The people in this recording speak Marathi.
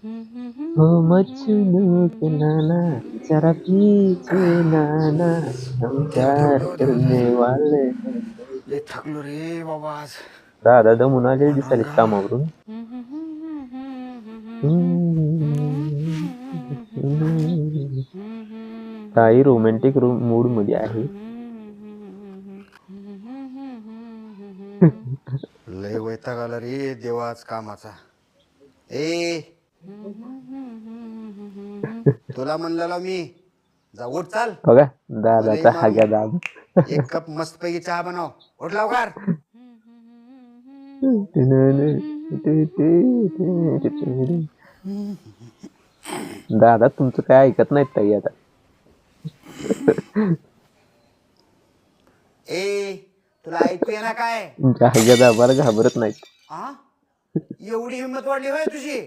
हो मजनू के नाना जरा पीछे नाना हम देव देव प्यार देव देव करने वाले हैं. लय थकलो रे बाबा आज. दादा दमून आले दिसाले पांडुरंगा. कामावरून. काही रोमॅन्टिक मूड मध्ये आहे. लय वैताग आला रे देवा आज कामाचा. ए तुला म्हणलेलो मी जा उठ चाल. बघा मलाही दादाचा मारू हाग्या नको. दादा. एक कप मस्तपैकी चहा बनव. उठ लवकर. दादा तुमचं काय ऐकत नाहीत ताई आता. ए तुला ऐकू ये ना काय. तुमच्या हाग्या दाबाला घाबरत नाहीत. एवढी हिंमत वाढली होय तुझी.